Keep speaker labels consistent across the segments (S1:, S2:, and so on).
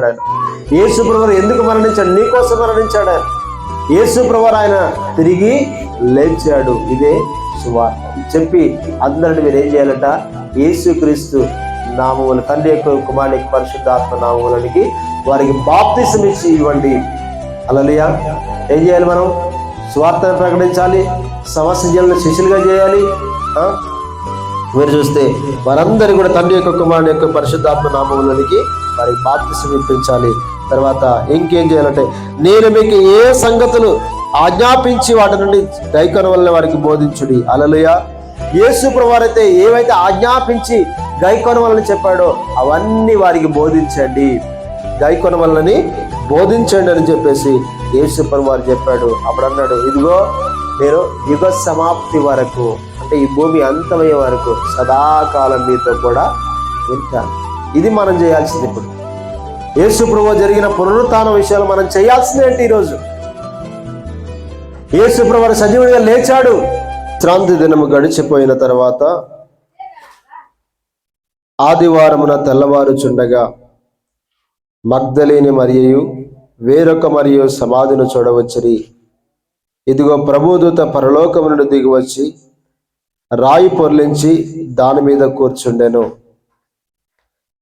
S1: యేసు ప్రభువు ఎందుకు మరణించాడు? నీ కోసం మరణించాడు ఆయన. యేసు ప్రభువు ఆయన తిరిగి లేచాడు. ఇదే సువార్త చెప్పి అందరిని మీరు ఏం చేయాలట? యేసుక్రీస్తు నామములు, తండ్రి యొక్క కుమారుని పరిశుద్ధాత్మ నామములకి వారికి బాప్తిసం ఇచ్చి ఇవ్వండి. హల్లెలూయా. ఏం చేయాలి? మనం సువార్తను ప్రకటించాలి, సమస్త జనులను శిష్యులుగా చేయాలి. మీరు చూస్తే వారందరూ కూడా తండ్రి యొక్క కుమారుని యొక్క పరిశుద్ధాత్మ నామములకి వారికి బాప్తిసం ఇప్పించాలి. తర్వాత ఇంకేం చేయాలంటే, నేను మీకు ఏ సంగతులు ఆజ్ఞాపించి వాటి నుండి గైకొన వల్ల వారికి బోధించుడి. హల్లెలూయా. యేసు ప్రభువారైతే ఏవైతే ఆజ్ఞాపించి గైకొన వల్లని చెప్పాడో అవన్నీ వారికి బోధించండి, గైకొన వల్లని బోధించండి అని చెప్పేసి యేసు ప్రభువారు చెప్పాడు. అప్పుడు అన్నాడు, ఇదిగో నేను యుగ సమాప్తి వరకు, అంటే ఈ భూమి అంతమయ్యే వరకు సదాకాలం మీతో కూడా ఉంటాను. ఇది మనం చేయాల్సింది. ఇప్పుడు యేసు ప్రభువు జరిగిన పునరుత్థాన విషయాలు మనం చేయాల్సింది ఏంటి? ఈరోజు యేసు ప్రభువు సజీవుడిగా లేచాడు. విశ్రాంతి దినము గడిచిపోయిన తర్వాత ఆదివారమున తెల్లవారుచుండగా మగ్దలేని మరియు వేరొక మరియు సమాధిని చూడవచ్చిరి. ఇదిగో ప్రభుదూత పరలోకము నుండి దిగివచ్చి రాయి పొర్లించి దాని మీద కూర్చుండెను.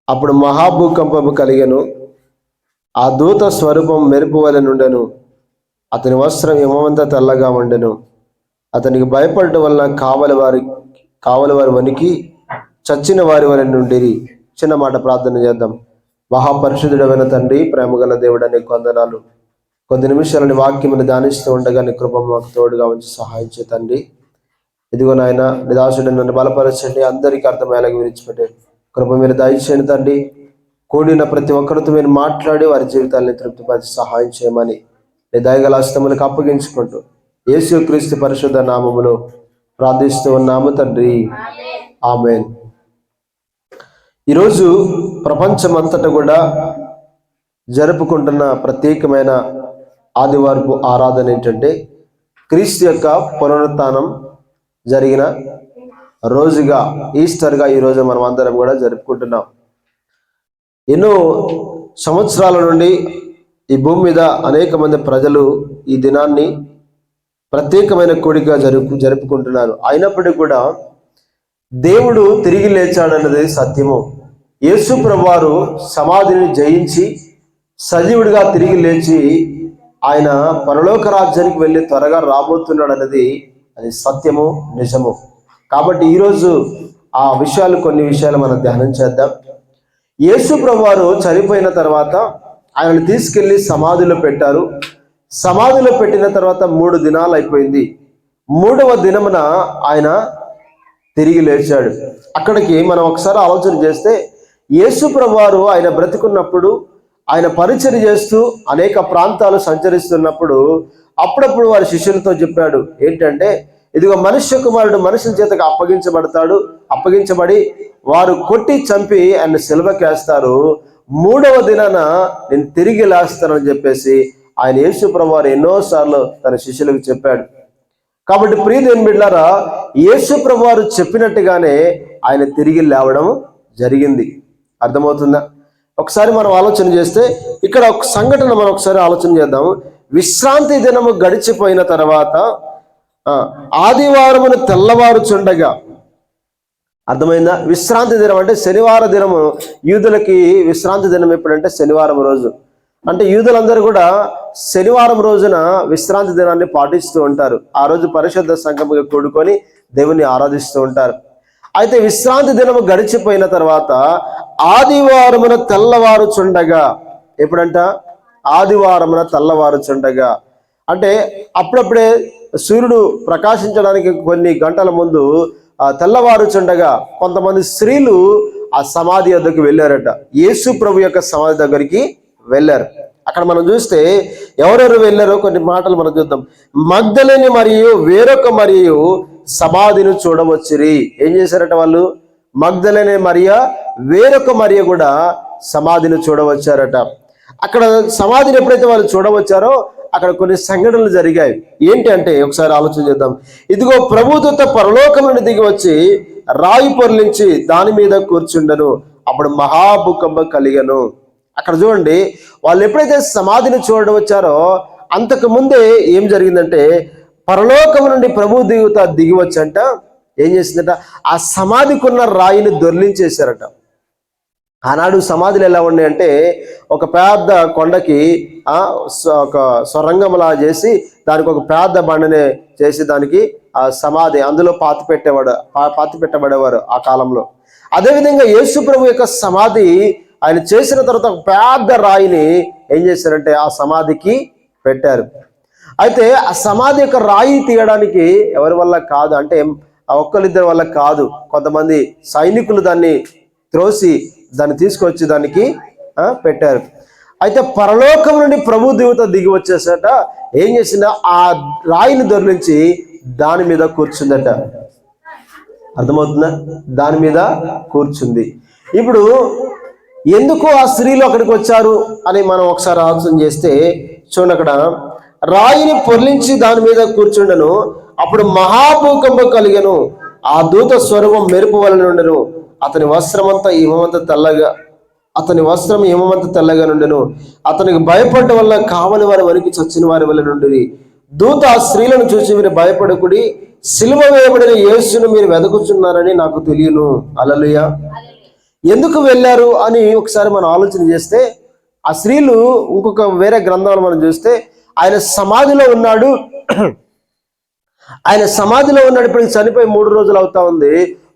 S1: అప్పుడు మహాభూకంపము కలిగెను. ఆ దూత స్వరూపం మెరుపు వలె నుండెను. అతని వస్త్రం హిమమంతా తెల్లగా ఉండెను. అతనికి భయపడటం వలన కావలి వారి వనికి చచ్చిన వారి వలె నుండిరి. చిన్న మాట ప్రార్థన చేద్దాం. మహాపరిశుద్ధుడైన తండ్రి, ప్రేమగల దేవుడా, నీకు వందనాలు. కొద్ది నిమిషాలని వాక్యమును ధ్యానిస్తూ ఉండగా నీ కృప మాకు తోడుగా ఉంచి సహాయం చేయ తండ్రి. ఇదిగో నాయన, నిదాసుడు నన్ను బలపరచండి, అందరికీ అర్థమయ్యేలాగా విడిచిపెట్టే కృప మీరు దయచేయండి తండ్రి. కూడిన ప్రతి ఒక్కరితో మీరు మాట్లాడి వారి జీవితాన్ని తృప్తిపరిచి సహాయం చేయమని నీ దయగల హస్తములకు అప్పగించుకుంటూ యేసుక్రీస్తు పరిశుద్ధ నామములో ప్రార్థిస్తూ ఉన్నాము తండ్రి. ఆమేన్. ఈరోజు ప్రపంచమంతటా కూడా జరుపుకుంటున్న ప్రత్యేకమైన ఆదివారపు ఆరాధన ఏంటంటే, క్రీస్తు యొక్క పునరుత్థానం జరిగిన రోజుగా, ఈస్టర్గా ఈరోజు మనం అందరం కూడా జరుపుకుంటున్నాం. ఎన్నో సంవత్సరాల నుండి ఈ భూమి మీద అనేక మంది ప్రజలు ఈ దినాన్ని ప్రత్యేకమైన కూడిక జరుపుకుంటున్నారు. అయినప్పటికీ కూడా దేవుడు తిరిగి లేచాడన్నది సత్యము. యేసు ప్రభువారు సమాధిని జయించి సజీవుడిగా తిరిగి లేచి ఆయన పరలోక రాజ్యానికి వెళ్ళి త్వరగా రాబోతున్నాడు అన్నది అది సత్యము, నిజము. కాబట్టి ఈరోజు ఆ విషయాలు, కొన్ని విషయాలు మనం ధ్యానం చేద్దాం. యేసు ప్రభువారు చనిపోయిన తర్వాత ఆయనను తీసుకెళ్లి సమాధిలో పెట్టారు. సమాధిలో పెట్టిన తర్వాత 3 దినాలు అయిపోయింది. 3వ దినమున ఆయన తిరిగి లేచాడు. అక్కడికి మనం ఒకసారి ఆలోచన చేస్తే, యేసు ప్రభువారు ఆయన బ్రతికున్నప్పుడు, ఆయన పరిచర్య చేస్తూ అనేక ప్రాంతాలు సంచరిస్తున్నప్పుడు అప్పుడప్పుడు వారి శిష్యులతో చెప్పాడు ఏంటంటే, ఇదిగో మనుష్య కుమారుడు మనుషుల చేతకు అప్పగించబడి వారు కొట్టి చంపి ఆయన సిలువకేస్తారు, 3వ దినాన నేను తిరిగి లేస్తానని చెప్పేసి ఆయన యేసు ప్రభువారు ఎన్నోసార్లు తన శిష్యులకు చెప్పాడు. కాబట్టి ప్రియ దేవుని బిడ్డలారా, యేసు ప్రభువారు చెప్పినట్టుగానే ఆయన తిరిగి లేవడం జరిగింది. అర్థమవుతుందా? ఒకసారి మనం ఆలోచన చేస్తే ఇక్కడ ఒక సంఘటన మనం ఒకసారి ఆలోచన చేద్దాం. విశ్రాంతి దినము గడిచిపోయిన తర్వాత ఆదివారమును తెల్లవారుచుండగా, అర్థమైందా? విశ్రాంతి దినం అంటే శనివార దినము. యూదులకి విశ్రాంతి దినం ఎప్పుడంటే శనివారం రోజు. అంటే యూదులందరూ కూడా శనివారం రోజున విశ్రాంతి దినాన్ని పాటిస్తూ ఉంటారు. ఆ రోజు పరిశుద్ధ సంఘముగా కూడుకొని దేవుని ఆరాధిస్తూ ఉంటారు. అయితే విశ్రాంతి దినము గడిచిపోయిన తర్వాత ఆదివారమున తెల్లవారుచుండగా, ఎప్పుడంట? ఆదివారమున తెల్లవారుచుండగా అంటే అప్పుడప్పుడే సూర్యుడు ప్రకాశించడానికి కొన్ని గంటల ముందు తెల్లవారుచుండగా కొంతమంది స్త్రీలు ఆ సమాధి వద్దకు వెళ్ళారట. యేసు ప్రభు యొక్క సమాధి దగ్గరికి వెళ్ళారు. అక్కడ మనం చూస్తే ఎవరెవరు వెళ్ళారో కొన్ని మాటలు మనం చూద్దాం. మగ్దలేని మరియు వేరొక మరియు సమాధిని చూడవచ్చిరి. ఏం చేశారట వాళ్ళు? మగ్దలేని మరియా, వేరొక మరియ కూడా సమాధిని చూడవచ్చారట. అక్కడ సమాధిని ఎప్పుడైతే వాళ్ళు చూడవచ్చారో అక్కడ కొన్ని సంఘటనలు జరిగాయి. ఏంటి అంటే ఒకసారి ఆలోచన చేద్దాం. ఇదిగో ప్రభుదూత పరలోకం నుండి దిగి వచ్చి రాయి పొర్లించి దాని మీద కూర్చుండెను. అప్పుడు మహాభూకంపం కలిగెను. అక్కడ చూడండి, వాళ్ళు ఎప్పుడైతే సమాధిని చూడడం వచ్చారో అంతకు ముందే ఏం జరిగిందంటే పరలోకం నుండి ప్రభు దేవత దిగి వచ్చంట ఏం చేసిందట, ఆ సమాధికున్న రాయిని దొర్లించేశారట. ఆనాడు సమాధులు ఎలా ఉన్నాయంటే ఒక పెద్ద కొండకి ఒక సొరంగంలా చేసి దానికి ఒక పెద్ద బండనే చేసి దానికి ఆ సమాధి అందులో పాతి పెట్టబడేవారు ఆ కాలంలో. అదేవిధంగా యేసు ప్రభు యొక్క సమాధి ఆయన చేసిన తర్వాత ఒక పెద్ద రాయిని ఏం చేశారంటే ఆ సమాధికి పెట్టారు. అయితే ఆ సమాధి యొక్క రాయి తీయడానికి ఎవరి వల్ల కాదు, అంటే ఒక్కరిద్దరి వల్ల కాదు, కొంతమంది సైనికులు దాన్ని త్రోసి దాన్ని తీసుకొచ్చి దానికి పెట్టారు. అయితే పరలోకం నుండి ప్రభు దేవత దిగి వచ్చేసట ఏం చేసిందా, ఆ రాయిని దొర్లించి దాని మీద కూర్చుందట. అర్థమవుతుందా? దాని మీద కూర్చుంది. ఇప్పుడు ఎందుకు ఆ స్త్రీలు అక్కడికి వచ్చారు అని మనం ఒకసారి ఆలోచన చేస్తే చూడండి, అక్కడ రాయిని పొర్లించి దాని మీద కూర్చుండను, అప్పుడు మహాభూకంపం కలిగను, ఆ దూత స్వరూపం మెరుపు వలన ఉండెను, అతని వస్త్రం హిమమంత తెల్లగా నుండెను, అతనికి భయపడ్డ వల్ల కావలి వారి వరకు చచ్చిన వారి వల్ల నుండి. దూత ఆ స్త్రీలను చూసి మీరు భయపడకుడి, సిలువ వేయబడిన యేసును మీరు వెదకుచున్నారని నాకు తెలియను. హల్లెలూయా. ఎందుకు వెళ్ళారు అని ఒకసారి మనం ఆలోచన చేస్తే ఆ స్త్రీలు ఇంకొక వేరే గ్రంథాలు మనం చూస్తే ఆయన సమాధిలో ఉన్నాడు ఇప్పుడు చనిపోయి 3 రోజులు అవుతా ఉంది.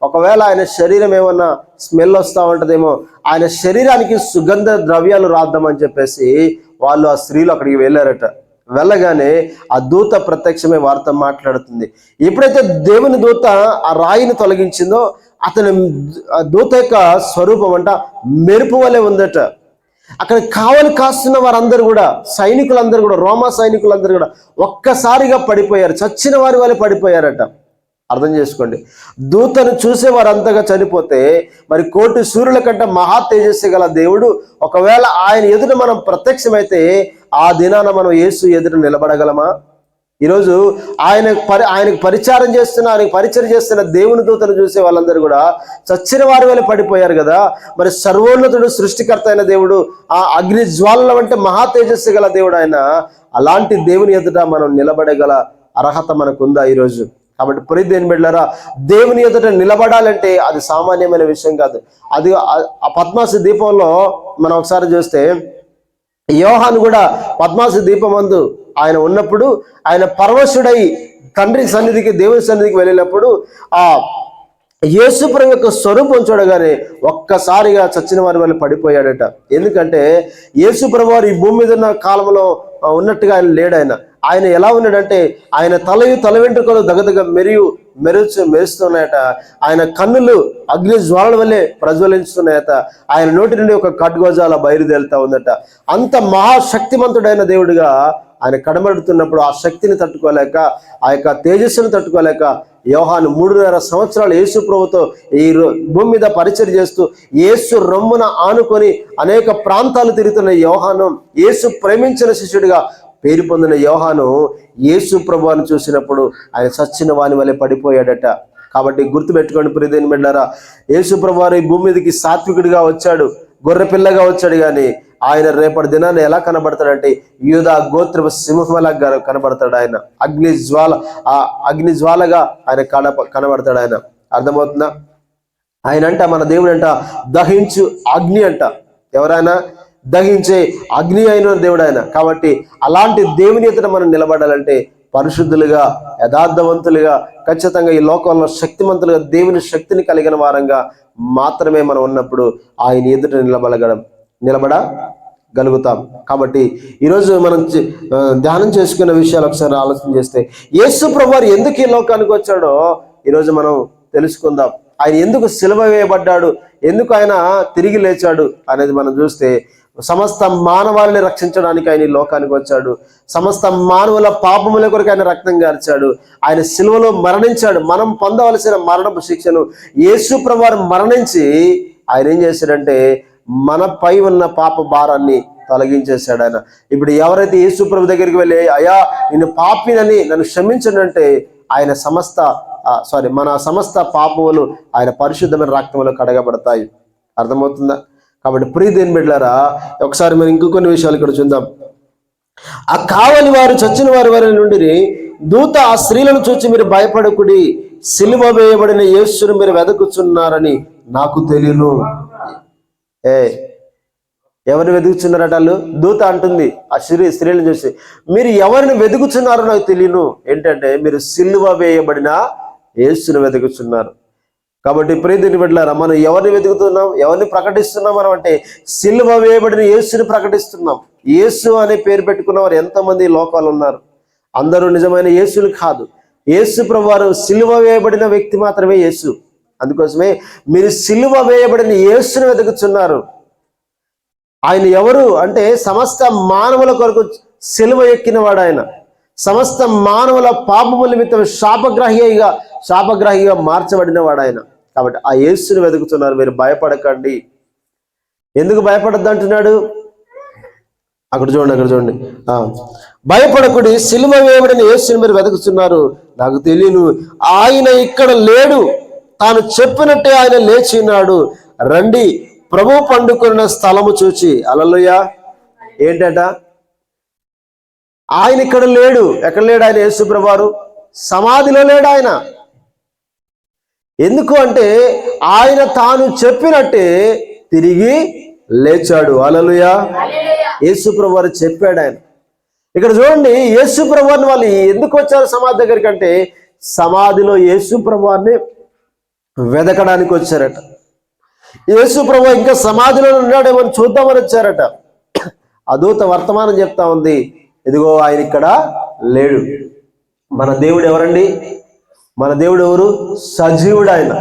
S1: ఒకవేళ ఆయన శరీరం ఏమన్నా స్మెల్ వస్తూ ఉంటుందేమో, ఆయన శరీరానికి సుగంధ ద్రవ్యాలు రాద్దామని చెప్పేసి వాళ్ళు ఆ స్త్రీలు అక్కడికి వెళ్ళారట. వెళ్ళగానే ఆ దూత ప్రత్యక్షమే వారితో మాట్లాడుతుంది. ఎప్పుడైతే దేవుని దూత ఆ రాయిని తొలగించిందో అతని దూత యొక్క స్వరూపం అంట మెరుపు వలె ఉందట. అక్కడ కావలి కాస్తున్న వారందరూ కూడా, సైనికులందరూ కూడా, రోమా సైనికులందరూ కూడా ఒక్కసారిగా పడిపోయారు, చచ్చిన వారి వల్ల పడిపోయారట. అర్థం చేసుకోండి, దూతను చూసే వారంతగా చనిపోతే మరి 1,000,000 సూర్యుల కంటే మహా తేజస్సు గల దేవుడు ఒకవేళ ఆయన ఎదుట మనం ప్రత్యక్షమైతే ఆ దినాన మనం యేసు ఎదుట నిలబడగలమా? ఈరోజు ఆయనకు పరిచయం చేస్తున్న దేవుని దూతను చూసే వాళ్ళందరూ కూడా చచ్చిన వారి వల్ల పడిపోయారు కదా. మరి సర్వోన్నతుడు సృష్టికర్త అయిన దేవుడు, ఆ అగ్ని జ్వాలల వంటి మహా తేజస్సు గల దేవుడు ఆయన, అలాంటి దేవుని ఎదుట మనం నిలబడగల అర్హత మనకు ఉందా ఈరోజు? కాబట్టి ప్రియ దేవుని బిడ్డలారా, దేవుని ఎదుట నిలబడాలంటే అది సామాన్యమైన విషయం కాదు. అది ఆ పద్మాసు దీపంలో మనం ఒకసారి చూస్తే యోహాను కూడా పద్మాసు దీపమందు ఆయన ఉన్నప్పుడు ఆయన పరవశుడై తండ్రి సన్నిధికి, దేవుని సన్నిధికి వెళ్ళినప్పుడు ఆ యేసు ప్రభు యొక్క స్వరూపం చూడగానే ఒక్కసారిగా చచ్చిన వారి వల్ల పడిపోయాడట. ఎందుకంటే యేసు ప్రభు వారు ఈ భూమి మీద ఉన్న కాలంలో ఉన్నట్టుగా ఆయన లేడు. ఆయన ఎలా ఉన్నాడంటే ఆయన తల వెంట్రుకలు దగదగ మెరుస్తున్నాయట, ఆయన కన్నులు అగ్ని జ్వాలల వల్లే ప్రజ్వలించుతున్నాయట, ఆయన నోటి నుండి ఒక ఖడ్గోజాల బయలుదేరుతా ఉందట. అంత మహాశక్తిమంతుడైన దేవుడిగా ఆయన కడబడుతున్నప్పుడు ఆ శక్తిని తట్టుకోలేక, ఆ యొక్క తేజస్సును తట్టుకోలేక యోహాను 3.5 సంవత్సరాలు యేసు ప్రభుతో ఈ భూమి మీద పరిచయం చేస్తూ యేసు రొమ్మున ఆనుకొని అనేక ప్రాంతాలు తిరుగుతున్న యోహాను, యేసు ప్రేమించిన శిష్యుడిగా పేరు పొందిన యోహాను యేసు ప్రభువును చూసినప్పుడు ఆయన చచ్చిన వాని వలె పడిపోయాడట. కాబట్టి గుర్తుపెట్టుకోండి ప్రియ దేవుని బిడ్డలారా, యేసు ప్రభువారు ఈ భూమి మీదకి సాత్వికుడిగా వచ్చాడు, గొర్రె పిల్లగా వచ్చాడు, కానీ ఆయన రేపటి దినాన్ని ఎలా కనబడతాడంటే యూదా గోత్ర సింహంలా కనబడతాడు. ఆయన అగ్ని జ్వాలగా ఆయన కనబడతాడు. ఆయన అర్థమవుతుందా? ఆయన అంట, మన దేవుడు అంట దహించు అగ్ని అంట. ఎవరైనా దహించే అగ్ని అయిన దేవుడు ఆయన. కాబట్టి అలాంటి దేవుని ఎదుట మనం నిలబడాలంటే పరిశుద్ధులుగా, యథార్థవంతులుగా, ఖచ్చితంగా ఈ లోకంలో శక్తిమంతులుగా, దేవుని శక్తిని కలిగిన వారంగా మాత్రమే మనం ఉన్నప్పుడు ఆయన ఎదుట నిలబడగలుగుతాం. కాబట్టి ఈరోజు మనం ధ్యానం చేసుకున్న విషయాలు ఒకసారి ఆలోచన చేస్తే యేసు ప్రభువారు ఎందుకు ఈ లోకానికి వచ్చాడో ఈరోజు మనం తెలుసుకుందాం. ఆయన ఎందుకు సిలువ వేయబడ్డాడు, ఎందుకు ఆయన తిరిగి లేచాడు అనేది మనం చూస్తే సమస్త మానవాళిని రక్షించడానికి ఆయన ఈ లోకానికి వచ్చాడు. సమస్త మానవుల పాపముల కొరకు ఆయన రక్తం గార్చాడు. ఆయన సిలువలో మరణించాడు. మనం పొందవలసిన మరణపు శిక్షను యేసు ప్రభువారు మరణించి ఆయన ఏం చేశాడంటే మనపై ఉన్న పాప భారాన్ని తొలగించేశాడు. ఆయన ఇప్పుడు ఎవరైతే యేసు ప్రభు దగ్గరికి వెళ్ళి అయ్యా నేను పాపినని నన్ను క్షమించండి అంటే ఆయన మన సమస్త పాపములు ఆయన పరిశుద్ధమైన రక్తములో కడగబడతాయి. అర్థమవుతుందా? కాబట్టి ప్రియదేని బిడ్డలారా, ఒకసారి మనం ఇంకొన్ని విషయాలు ఇక్కడ చూద్దాం. ఆ కావలి వారు చచ్చిన వారి నుండి దూత ఆ స్త్రీలను చూచి, మీరు భయపడకుడి, సిలువ వేయబడిన యేసును మీరు వెతుకుచున్నారని నాకు తెలియను. ఎవరిని వెతుకుచున్నారట వాళ్ళు? దూత అంటుంది ఆ స్త్రీలను చూసి, మీరు ఎవరిని వెతుకుచున్నారో నాకు తెలియను. ఏంటంటే మీరు సిలువ వేయబడిన యేసును వెతుకుచున్నారు. కాబట్టి ప్రియదేని బిడ్డలారా, మనం ఎవరిని వెతుకుతున్నాం, ఎవరిని ప్రకటిస్తున్నాం మనం అంటే సిలువ వేయబడిన యేసుని ప్రకటిస్తున్నాం. యేసు అనే పేరు పెట్టుకున్న వారు ఎంతమంది లోకాలు ఉన్నారు. అందరూ నిజమైన యేసులు కాదు. యేసు ప్రభువారు సిలువ వేయబడిన వ్యక్తి మాత్రమే యేసు. అందుకోసమే మీరు సిలువ వేయబడిన యేసుని వెతుకుతున్నారు. ఆయన ఎవరు అంటే సమస్త మానవుల కొరకు సిలువ ఎక్కిన వాడు ఆయన. సమస్త మానవుల పాపముల నిమిత్తం శాపగ్రాహిగా మార్చబడిన వాడు ఆయన. కాబట్టి ఆ యేసుని వెతుకుతున్నారు. మీరు భయపడకండి. ఎందుకు భయపడద్దు అంటున్నాడు? అక్కడ చూడండి. భయపడకుడి, సిలువ వేయబడిన యేసుని మీరు వెతుకుతున్నారు, నాకు తెలియను. ఆయన ఇక్కడ లేడు, తాను చెప్పినట్టే ఆయన లేచి ఉన్నాడు. రండి, ప్రభు పండుకున్న స్థలము చూచి. హల్లెలూయా. ఏంటట? ఆయన ఇక్కడ లేడు. ఎక్కడ లేడు ఆయన? యేసు ప్రభువారు సమాధిలో లేడు ఆయన. ఎందుకు అంటే ఆయన తాను చెప్పినట్టే తిరిగి లేచాడు. హల్లెలూయా. యేసు ప్రభువారు చెప్పాడు ఆయన. ఇక్కడ చూడండి, యేసు ప్రభువారిని వాళ్ళు ఎందుకు వచ్చారు సమాధి దగ్గరికి అంటే సమాధిలో యేసు ప్రభువారిని వెదకడానికి వచ్చారట. యేసు ప్రభువు ఇంకా సమాధిలో ఉన్నాడేమో చూద్దామని వచ్చారట. ఆ దూత వర్తమానం చెప్తా ఉంది, ఇదిగో ఆయన ఇక్కడ లేడు. మన దేవుడు ఎవరండి? మన దేవుడు ఎవరు? సజీవుడు ఆయన,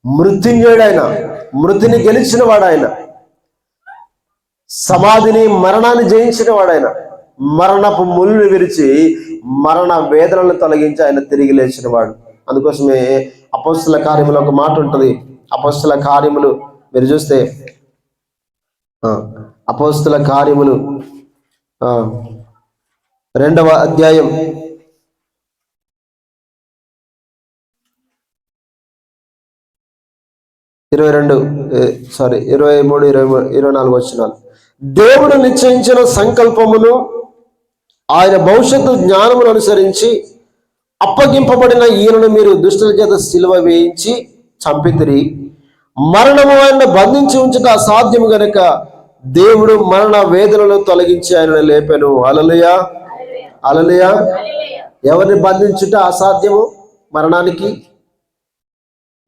S1: మృత్యుంజయుడు ఆయన, మృతిని గెలిచిన వాడు ఆయన, సమాధిని మరణాన్ని జయించిన వాడు ఆయన, మరణపు ముళ్ళు విరిచి మరణ వేదనలను తొలగించి ఆయన తిరిగి లేచిన వాడు. అందుకోసమే అపోస్తల కార్యములో ఒక మాట ఉంటుంది. అపోస్తల కార్యములు మీరు చూస్తే అపోస్తల కార్యములు 2వ అధ్యాయం 23-24 వచనాలు. దేవుడు నిశ్చయించిన సంకల్పమును ఆయన భవిష్యత్తు జ్ఞానమును అనుసరించి అప్పగింపబడిన ఈయనను మీరు దుష్టుల చేత సిలువ వేయించి చంపితిరి. మరణము ఆయన బంధించి ఉంచుట అసాధ్యము గనుక దేవుడు మరణ వేదనలు తొలగించి ఆయనను లేపెను. హల్లెలూయా. హల్లెలూయా. ఎవరిని బంధించుట అసాధ్యము? మరణానికి.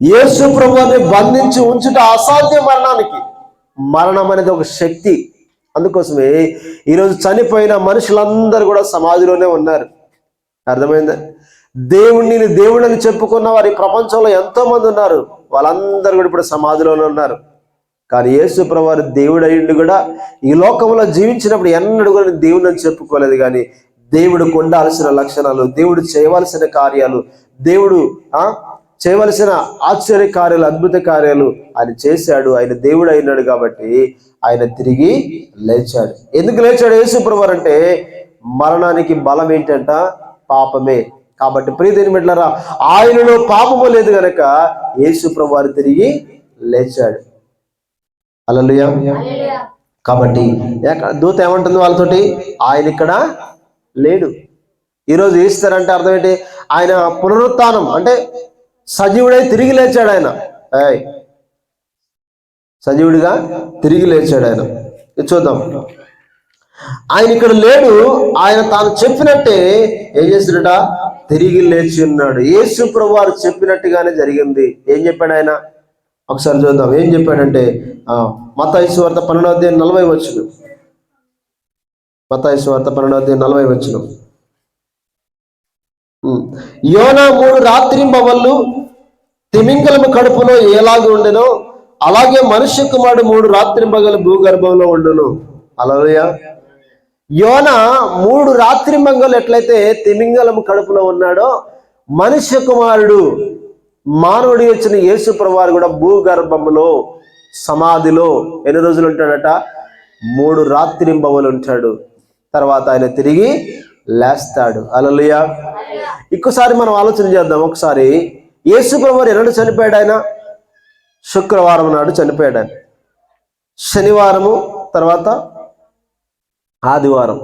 S1: యేసు ప్రభువుని బంధించి ఉంచుట అసాధ్యం మరణానికి. మరణం అనేది ఒక శక్తి. అందుకోసమే ఈరోజు చనిపోయిన మనుషులందరూ కూడా సమాధిలోనే ఉన్నారు. అర్థమైందా? దేవుడని చెప్పుకున్న వారి ప్రపంచంలో ఎంతో మంది ఉన్నారు. వాళ్ళందరూ కూడా ఇప్పుడు సమాధిలోనే ఉన్నారు. కానీ యేసు ప్రభువారు దేవుడు అయ్యిండు కూడా ఈ లోకంలో జీవించినప్పుడు ఎన్నడూ కూడా దేవుడు అని చెప్పుకోలేదు. కానీ దేవుడికి ఉండాల్సిన లక్షణాలు, దేవుడు చేయవలసిన కార్యాలు, దేవుడు చేయవలసిన ఆశ్చర్య కార్యాలు, అద్భుత కార్యాలు ఆయన చేశాడు. ఆయన దేవుడు అయినాడు కాబట్టి ఆయన తిరిగి లేచాడు. ఎందుకు లేచాడు యేసు ప్రభువారు అంటే మరణానికి బలం ఏంటంట? పాపమే. కాబట్టి ప్రియదేని బిడ్డలారా, ఆయనలో పాపము లేదు గనక యేసు ప్రభువారు తిరిగి లేచాడు. హల్లెలూయా. కాబట్టి దూత ఏమంటుంది వాళ్ళతోటి? ఆయన ఇక్కడ లేడు. ఈరోజు ఈస్టర్ అర్థం ఏంటి? ఆయన పునరుత్థానం అంటే సజీవుడై తిరిగి లేచాడు. ఆయన సజీవుడిగా తిరిగి లేచాడు. ఆయన చూద్దాం. ఆయన ఇక్కడ లేడు, ఆయన తాను చెప్పినట్టే ఏం చేసినట? తిరిగి లేచి ఉన్నాడు. యేసు ప్రభువారు చెప్పినట్టుగానే జరిగింది. ఏం చెప్పాడు ఆయన? ఒకసారి చూద్దాం. ఏం చెప్పాడంటే మత్తయి సువార్త 12:40 వచనం. మత్తయి సువార్త 12:40 వచనం. యోనా 3 రాత్రింబవళ్ళు తిమింగలము కడుపులో ఎలాగ ఉండెనో అలాగే మనుష్య కుమారుడు 3 రాత్రింబగలు భూగర్భంలో ఉండును. హల్లెలూయా. యోనా 3 రాత్రింబగలు ఎట్లయితే తిమింగలము కడుపులో ఉన్నాడో, మనుష్య కుమారుడు మానవుడి వచ్చిన యేసు ప్రభువారు కూడా భూగర్భంలో సమాధిలో ఎన్ని రోజులు ఉంటాడట? 3 రాత్రింబవలు ఉంటాడు. తర్వాత ఆయన తిరిగి లేస్తాడు. హల్లెలూయా. ఇంకోసారి మనం ఆలోచన చేద్దాం. ఒకసారి యేసు ప్రభువారు ఎన్నడూ చనిపోయాడు? ఆయన శుక్రవారం నాడు చనిపోయాడు. ఆయన శనివారము, తర్వాత ఆదివారం.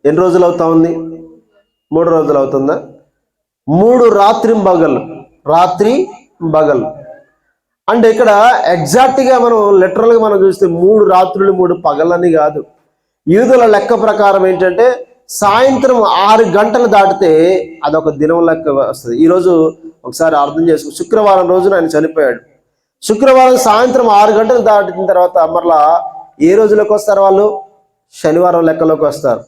S1: ఎన్ని రోజులు అవుతా ఉంది? 3 రోజులు అవుతుందా? 3 రాత్రింబగళ్ళు. అంటే ఇక్కడ ఎగ్జాక్ట్గా మనం లిటరల్గా మనం చూస్తే 3 రాత్రులు 3 పగలని కాదు. యూదుల లెక్క ప్రకారం ఏంటంటే సాయంత్రం 6 గంటలు దాటితే అదొక దినం లెక్క వస్తుంది. ఈరోజు ఒకసారి అర్థం చేసుకో, శుక్రవారం రోజున ఆయన చనిపోయాడు. శుక్రవారం సాయంత్రం 6 గంటలు దాటిన తర్వాత మరలా ఏ రోజులోకి వస్తారు వాళ్ళు? శనివారం లెక్కలోకి వస్తారు.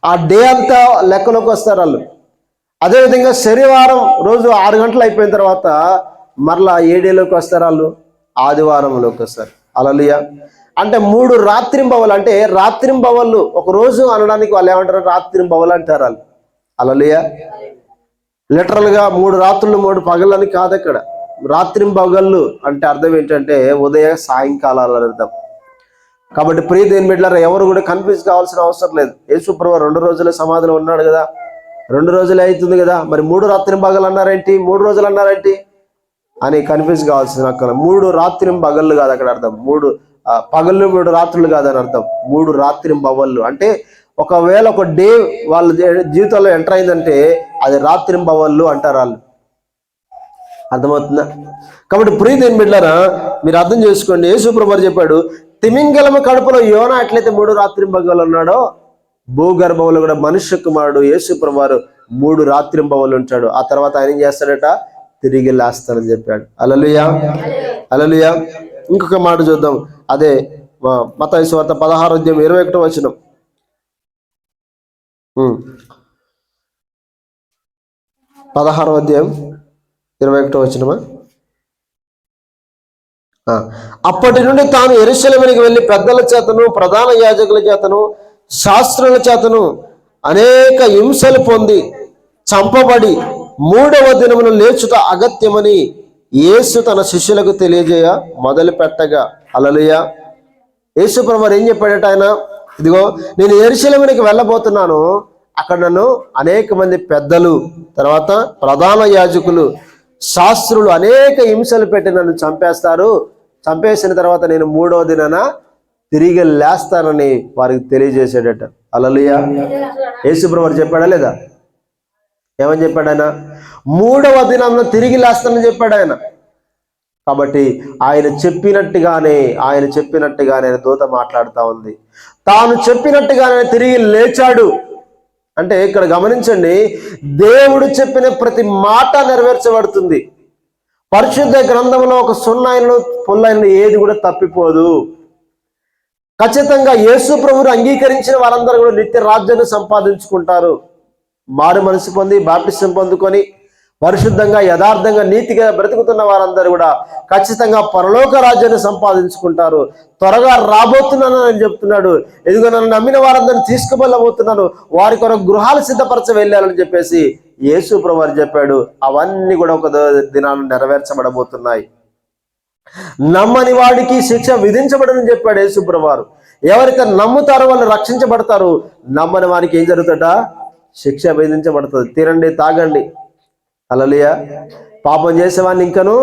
S1: ఆ డే అంతా లెక్కలోకి వస్తారు వాళ్ళు. అదేవిధంగా శనివారం రోజు 6 గంటలు అయిపోయిన తర్వాత మరలా ఏ డేలోకి వస్తారు వాళ్ళు? ఆదివారంలోకి వస్తారు. హల్లెలూయా. అంటే 3 రాత్రింబవలు. అంటే రాత్రింబవళ్ళు ఒక రోజు అనడానికి వాళ్ళు ఏమంటారు? రాత్రింబవలు అంటారు వాళ్ళు. హల్లెలూయా. లిటరల్గా 3 రాత్రులు 3 పగలని కాదు. అక్కడ రాత్రింబగళ్ళు అంటే అర్థం ఏంటంటే ఉదయ సాయంకాలాలు అర్థం. కాబట్టి ప్రియ దేవుని బిడ్డలారా, ఎవరు కూడా కన్ఫ్యూజ్ కావాల్సిన అవసరం లేదు. యేసు ప్రభువు 2 రోజుల సమాధిలో ఉన్నాడు కదా, 2 రోజులే అవుతుంది కదా, మరి 3 రాత్రింబగళ్ళు అన్నారేంటి, 3 రోజులు అన్నారేంటి అని కన్ఫ్యూజ్ కావాల్సిన అక్కడ. 3 రాత్రింబగళ్ళు కాదు అక్కడ అర్థం. 3 పగళ్ళు 3 రాత్రులు కాదని అర్థం. 3 రాత్రింబవళ్ళు అంటే ఒకవేళ ఒక డే వాళ్ళ జీవితంలో ఎంటర్ అయిందంటే అది రాత్రింబవళ్ళు అంటారు వాళ్ళు. అర్థమవుతుందా? కాబట్టి ప్రియ దేవుని బిడ్డలారా, మీరు అర్థం చేసుకోండి. యేసు ప్రభువు చెప్పాడు, తిమింగలము కడుపులో యోనా ఎట్లయితే 3 రాత్రింబగళ్ళు ఉన్నాడో, భూగర్భంలో కూడా మనుష్య కుమారుడు యేసు ప్రభువు 3 రాత్రింబవళ్ళు ఉంటాడు. ఆ తర్వాత ఆయన ఏం చేస్తాడట? తిరిగి లేస్తానని చెప్పాడు. హల్లెలూయా, హల్లెలూయా. ఇంకొక మాట చూద్దాం. అదే మత్తయి సువార్త 16:21. 16:21. అప్పటి నుండి తాను యెరూషలేమునకు వెళ్ళి పెద్దల చేతను ప్రధాన యాజకుల చేతను శాస్త్రుల చేతను అనేక హింసలు పొంది చంపబడి 3వ దినమున లేచుట అగత్యమని యేసు తన శిష్యులకు తెలియజేయ మొదలు పెట్టగా. హల్లెలూయా. యేసు ప్రభువు ఏం చెప్పాడట? ఆయన, ఇదిగో నేను యెరూషలేమునకు వెళ్ళబోతున్నాను, అక్కడ నన్ను అనేక మంది పెద్దలు, తర్వాత ప్రధాన యాజకులు, శాస్త్రులు అనేక హింసలు పెట్టి నన్ను చంపేస్తారు. చంపేసిన తర్వాత నేను 3వ దినాన తిరిగి లేస్తానని వారికి తెలియజేసాడట. హల్లెలూయా. యేసు ప్రభువు చెప్పాడా లేదా? ఏమని చెప్పాడు ఆయన? 3వ దినాన తిరిగి లేస్తానని చెప్పాడు ఆయన. కాబట్టి ఆయన చెప్పినట్టుగానే ఆయన దూత మాట్లాడుతూ ఉంది. తాను చెప్పినట్టుగానే తిరిగి లేచాడు. అంటే ఇక్కడ గమనించండి, దేవుడు చెప్పిన ప్రతి మాట నెరవేర్చబడుతుంది. పరిశుద్ధ గ్రంథంలో ఒక సున్నాయిను పుల్లైన ఏది కూడా తప్పిపోదు. ఖచ్చితంగా యేసు ప్రభువును అంగీకరించిన వారందరూ కూడా నిత్య రాజ్యాన్ని సంపాదించుకుంటారు. మారు మనసు పొంది బాప్టిసం పొందుకొని పరిశుద్ధంగా యథార్థంగా నీతిగా బ్రతుకుతున్న వారందరూ కూడా ఖచ్చితంగా పరలోక రాజ్యాన్ని సంపాదించుకుంటారు. త్వరగా రాబోతున్నాను అని చెప్తున్నాడు. ఎదుగు నన్ను నమ్మిన వారందరిని తీసుకువెళ్ళబోతున్నాను, వారి కొరకు గృహాలు సిద్ధపరచ వెళ్ళాలని చెప్పేసి యేసు ప్రభువు చెప్పాడు. అవన్నీ కూడా ఒక దినాన్ని నెరవేర్చబడబోతున్నాయి. నమ్మని వాడికి శిక్ష విధించబడని చెప్పాడు యేసు ప్రభువు. ఎవరైతే నమ్ముతారో వాళ్ళు రక్షించబడతారు, నమ్మని వారికి ఏం జరుగుతుందా? శిక్ష విధించబడుతుంది. తినండి, తాగండి. హల్లెలూయా. పాపం చేసేవాడిని ఇంకను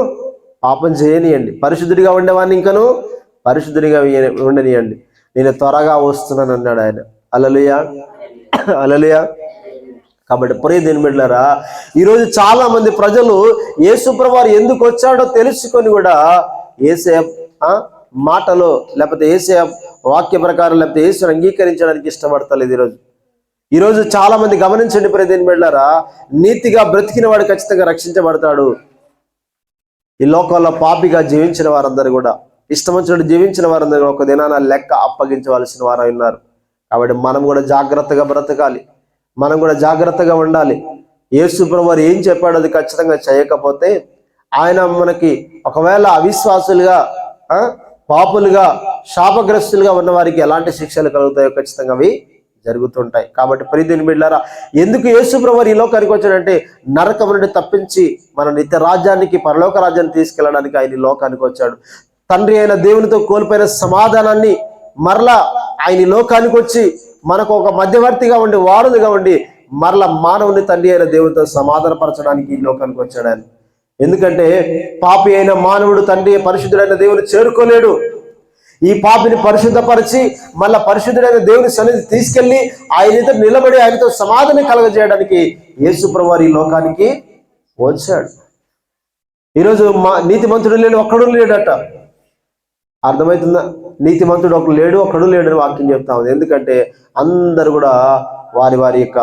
S1: పాపం చేయనియండి, పరిశుద్ధుడిగా ఉండేవాడిని ఇంకను పరిశుద్ధుడిగా ఉండనియండి, నేను త్వరగా వస్తున్నాను అన్నాడు ఆయన. హల్లెలూయా, హల్లెలూయా. కాబట్టి ప్రియ దేవుని బిడ్డలారా, ఈరోజు చాలా మంది ప్రజలు యేసు ప్రభువు ఎందుకు వచ్చాడో తెలుసుకొని కూడా యేసయ్య మాటలో లేకపోతే యేసయ్య వాక్య ప్రకారం లేకపోతే యేసుని అంగీకరించడానికి ఇష్టపడతలేదు. ఈరోజు చాలా మంది గమనించండి ప్రియ దేవుని బిడ్డలారా, నీతిగా బ్రతికిన వాడు ఖచ్చితంగా రక్షించబడతాడు. ఈ లోకంలో పాపిగా జీవించిన వారందరూ కూడా, ఇష్టం వచ్చినట్టు జీవించిన వారందరూ ఒక దినాన లెక్క అప్పగించవలసిన వారు ఉన్నారు. కాబట్టి మనం కూడా జాగ్రత్తగా బ్రతకాలి, మనం కూడా జాగ్రత్తగా ఉండాలి. యేసు ప్రభువు ఏం చెప్పాడు అది ఖచ్చితంగా చేయకపోతే ఆయన మనకి ఒకవేళ అవిశ్వాసులుగా, పాపులుగా, శాపగ్రస్తులుగా ఉన్న వారికి ఎలాంటి శిక్షలు కలుగుతాయో ఖచ్చితంగా అవి జరుగుతుంటాయి. కాబట్టి ప్రియ దేవుని బిడ్డలారా, ఎందుకు యేసు ప్రభువు ఈ లోకానికి వచ్చాడంటే నరకం నుండి తప్పించి మన నిత్య రాజ్యానికి, పరలోక రాజ్యాన్ని తీసుకెళ్ళడానికి ఆయన ఈ లోకానికి వచ్చాడు. తండ్రి అయిన దేవునితో కోల్పోయిన సమాధానాన్ని మరలా ఆయన ఈ లోకానికి వచ్చి మనకు ఒక మధ్యవర్తిగా ఉండి, వారధిగా ఉండి మరలా మానవుని తండ్రి అయిన దేవునితో సమాధానపరచడానికి ఈ లోకానికి వచ్చాడు ఆయన. ఎందుకంటే పాపి అయిన మానవుడు తండ్రి పరిశుద్ధుడైన దేవుని చేరుకోలేడు. ఈ పాపిని పరిశుద్ధపరిచి మళ్ళా పరిశుద్ధుడైన దేవుని సన్నిధి తీసుకెళ్లి ఆయనతో నిలబడి ఆయనతో సమాధానం కలగజేయడానికి యేసుప్రభువు వారు ఈ లోకానికి వచ్చాడు. ఈరోజు నీతిమంతుడు లేడు, ఒక్కడు లేడట. అర్థమవుతుందా? నీతిమంతుడు ఒకడు లేడు, ఒక్కడు లేడు అని వాక్యం చెప్తా ఉంది. ఎందుకంటే అందరు కూడా వారి వారి యొక్క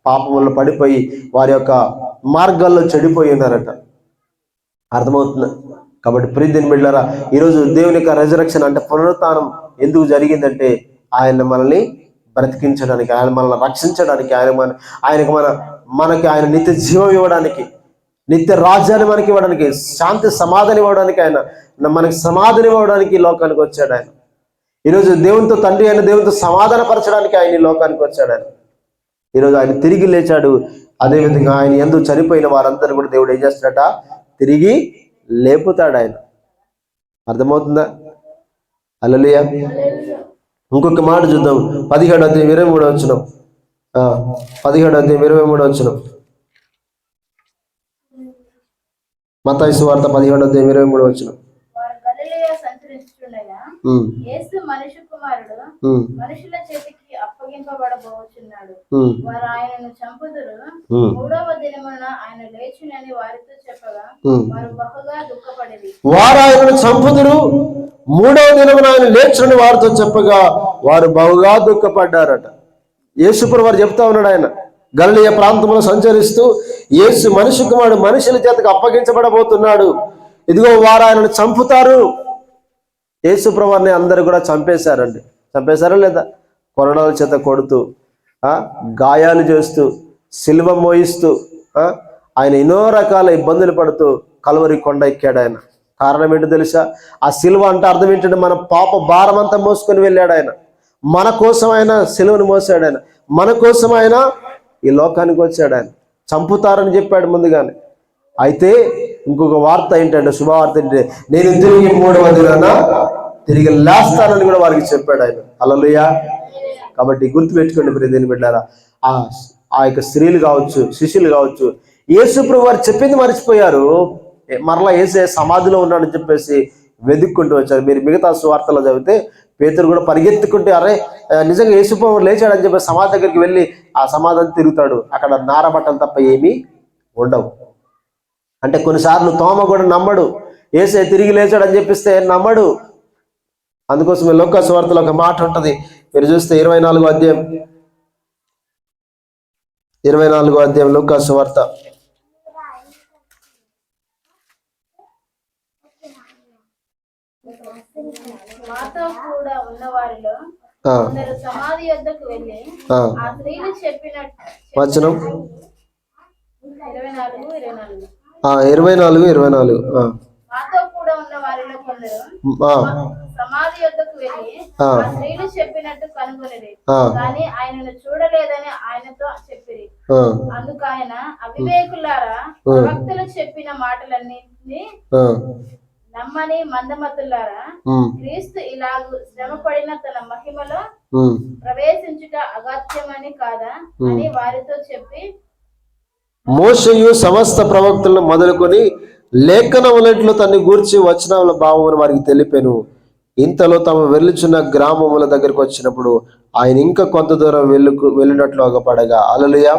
S1: పాపముల్లో పడిపోయి వారి యొక్క మార్గాల్లో చెడిపోయి ఉన్నారట. అర్థమవుతుందా? కాబట్టి ప్రియమైన బిడ్డలారా, ఈరోజు దేవుని యొక్క రెజరక్షన్ అంటే పునరుత్థానం ఎందుకు జరిగిందంటే ఆయన మనల్ని బ్రతికించడానికి, ఆయన మనల్ని రక్షించడానికి, మనకి ఆయన నిత్య జీవం ఇవ్వడానికి, నిత్య రాజ్యాన్ని మనకి ఇవ్వడానికి, శాంతి సమాధానం ఇవ్వడానికి, ఆయన మనకి సమాధానం ఇవ్వడానికి ఈ లోకానికి వచ్చాడు. ఆయన ఈరోజు దేవునితో తండ్రి అయిన దేవునితో సమాధానపరచడానికి ఆయన ఈ లోకానికి వచ్చాడు. ఆయన ఈరోజు ఆయన తిరిగి లేచాడు. అదేవిధంగా ఆయన ఎందుకు చనిపోయిన వారందరూ కూడా దేవుడు ఏం చేస్తాడట? తిరిగి లేపుతాడు ఆయన. అర్థమవుతుందా? హల్లెలూయా. ఇంకొక మాట చూద్దాం. 17:23 17:23 మత్తయి సువార్త 17:23.
S2: యేసు మనుష్య కుమారుడు మనుషుల చేతికి అప్పగింపబడబోచున్నాడు. వారు ఆయనను చంపుదురు. 3వ దినమున ఆయన లేచునని వారితో చెప్పగా వారు బహుగా దుఃఖపడిరి.
S1: వారు ఆయనను చంపుదురు, 3వ దినమున ఆయన లేచునని వారితో చెప్పగా వారు బహుగా దుఃఖపడ్డారట. యేసుప్రభువు వారు చెప్తా ఉన్నాడు. ఆయన గలిలయ ప్రాంతంలో సంచరిస్తూ యేసు మనుష్య కుమారుడు మనుషుల చేతికి అప్పగించబడబోతున్నాడు, ఇదిగో వారు ఆయనను చంపుతారు. యేసుప్రభువు వారిని అందరూ కూడా చంపేశారండి. చంపేశారా లేదా? కొరడాల చేత కొడుతూ, గాయాలు చేస్తూ, సిలువ మోయిస్తూ, ఆయన ఎన్నో రకాల ఇబ్బందులు పడుతూ కల్వరి కొండ ఎక్కాడు. ఆయన కారణం ఏంటో తెలుసా? ఆ సిలువ అంటే అర్థం ఏంటంటే మన పాప భారం అంతా మోసుకొని వెళ్ళాడు. ఆయన మన కోసం ఆయన సిలువను మోసాడు. ఆయన మన కోసం ఆయన ఈ లోకానికి వచ్చాడు. ఆయన చంపుతారని చెప్పాడు ముందుగానే. అయితే ఇంకొక వార్త ఏంటంటే, శుభవార్త ఏంటంటే, నేను తిరిగి 3వ దినాన తిరిగి లేస్తానని కూడా వారికి చెప్పాడు ఆయన. హల్లెలూయా. కాబట్టి గుర్తుపెట్టుకోండి ప్రియమైన బిడ్డలారా, ఆ యొక్క స్త్రీలు కావచ్చు, శిష్యులు కావచ్చు, యేసుప్రభువు వారు చెప్పింది మర్చిపోయారు. మరలా యేసే సమాధిలో ఉన్నాడని చెప్పేసి వెతుక్కుంటూ వచ్చారు. మీరు మిగతా సువార్తలో చదివితే పేతురు కూడా పరిగెత్తుకుంటే, అరే నిజంగా యేసుప్రభువు లేచాడని చెప్పి సమాధి దగ్గరికి వెళ్ళి ఆ సమాధిని తిరుగుతాడు. అక్కడ నారబట్టలు తప్ప ఏమీ ఉండవు. అంటే కొన్నిసార్లు తోమ కూడా నమ్మడు, యేసే తిరిగి లేచాడని చెప్పిస్తే నమ్మడు. అందుకోసమే లూకా సువార్తలో ఒక మాట ఉంటుంది, మీరు చూస్తే 24వ అధ్యాయం లూకా సువార్త.
S2: మాతో కూడా ఉన్న వారిలో కొందరు సమాధి యొద్దకు వెళ్ళి ఆ స్త్రీలు చెప్పినట్టు
S1: వచనం
S2: 24 మాతో కూడా ఉన్న వారిలో కొందరు సమాధి యొద్దకు వెళ్ళి ఆ స్త్రీలు చెప్పినట్టు కనుగొనిరి, కానీ ఆయనను చూడలేదని ఆయనతో చెప్పిరి. అందుకు ఆయన, అవివేకులారా, ప్రవక్తలు చెప్పిన మాటలన్నింటినీ నమ్మని మందమతులారా, క్రీస్తు ఇలాగూ శ్రమపడిన తన మహిమలో ప్రవేశించుట అగత్యమని కాదా అని వారితో చెప్పి,
S1: మోషేయు సమస్త ప్రవక్తలను మొదలుకొని లేఖనములెట్లు తన్ని గూర్చి వచనముల భావమును వారికి తెలిపెను. ఇంతలో తాము వెళ్ళుచున్న గ్రామముల దగ్గరకు వచ్చినప్పుడు ఆయన ఇంకా కొంత దూరం వెళ్ళినట్లు అగపడగా. హల్లెలూయా.